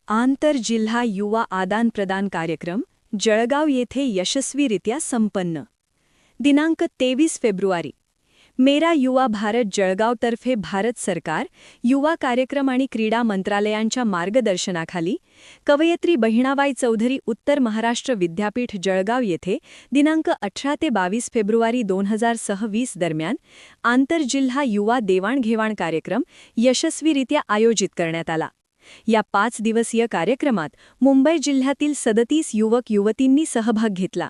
आंतरजिल्हा युवा आदानप्रदान कार्यक्रम जळगाव येथे यशस्वीरित्या संपन्न. दिनांक 23 फेब्रुवारी. मेरा युवा भारत जळगावतर्फे भारत सरकार युवा कार्यक्रम आणि क्रीडा मंत्रालयांच्या मार्गदर्शनाखाली कवयित्री बहिणाबाई चौधरी उत्तर महाराष्ट्र विद्यापीठ जळगाव येथे दिनांक 18 ते 22 फेब्रुवारी 2026 दरम्यान आंतरजिल्हा युवा देवाणघेवाण कार्यक्रम यशस्वीरित्या आयोजित करण्यात आला. या 5 दिवसीय कार्यक्रमात मुंबई जिल्ह्यातील 37 युवक युवतींनी सहभाग घेतला.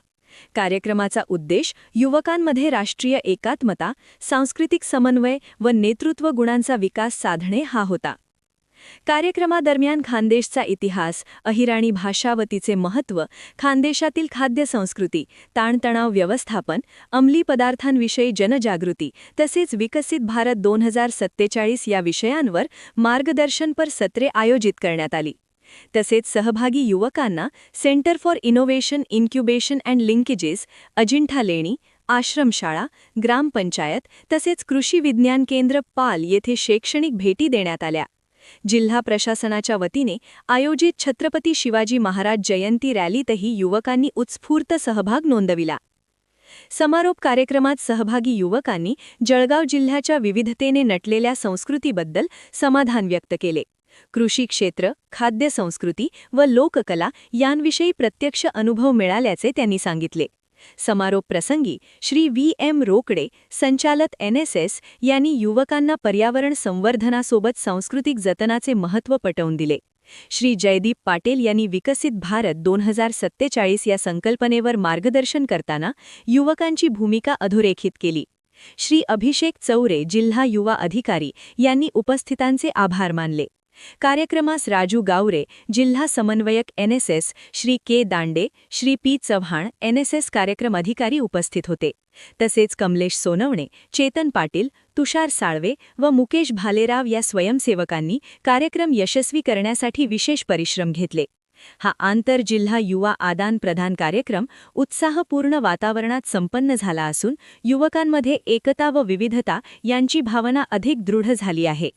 कार्यक्रमाचा उद्देश युवकांमध्ये राष्ट्रीय एकात्मता, सांस्कृतिक समन्वय व नेतृत्व गुणांचा विकास साधणे हा होता. कार्यक्रमादरम्यान खानदेशचा इतिहास, अहिराणी भाषा व तिचे महत्त्व, खानदेशातील खाद्य संस्कृती, ताणतणाव व्यवस्थापन, अंमली पदार्थांविषयी जनजागृती तसेच विकसित भारत 2047 या विषयांवर मार्गदर्शनपर सत्रे आयोजित करण्यात आली. तसेच सहभागी युवकांना centre for innovation incubation and linkages, Ajanta लेणी, आश्रमशाळा, ग्रामपंचायत तसेच कृषी विज्ञान केंद्र पाल येथे शैक्षणिक भेटी देण्यात आल्या. जिल्हा प्रशासनाच्या वतीने आयोजित छत्रपती शिवाजी महाराज जयंती रॅलीतही युवकांनी उत्स्फूर्त सहभाग नोंदविला. समारोप कार्यक्रमात सहभागी युवकांनी जळगाव जिल्ह्याच्या विविधतेने नटलेल्या संस्कृतीबद्दल समाधान व्यक्त केले. कृषी क्षेत्र, खाद्य संस्कृती व लोककला यांविषयी प्रत्यक्ष अनुभव मिळाल्याचे त्यांनी सांगितले. समारोप प्रसंगी श्री V.M. रोकडे, संचालक NSS यांनी युवकांना पर्यावरण संवर्धनासोबत सांस्कृतिक जतनाचे महत्त्व पटवून दिले. श्री जयदीप पाटील यांनी विकसित भारत 2047 या संकल्पनेवर मार्गदर्शन करताना युवकांची भूमिका अधोरेखित केली. श्री अभिषेक चौरे, जिल्हा युवा अधिकारी यांनी उपस्थितांचे आभार मानले. कार्यक्रमास राजू गावरे, जिल्हा समन्वयक NSS, श्री के दांडे, श्री P चव्हाण, NSS कार्यक्रम अधिकारी उपस्थित होते. तसेच कमलेश सोनवणे, चेतन पाटील, तुषार साळवे व मुकेश भालेराव या स्वयंसेवकांनी कार्यक्रम यशस्वी करण्यासाठी विशेष परिश्रम घेतले. हा आंतरजिल्हा युवा आदान-प्रदान कार्यक्रम उत्साहपूर्ण वातावरणात संपन्न झाला असून युवकांमध्ये एकता व विविधता यांची भावना अधिक दृढ झाली आहे.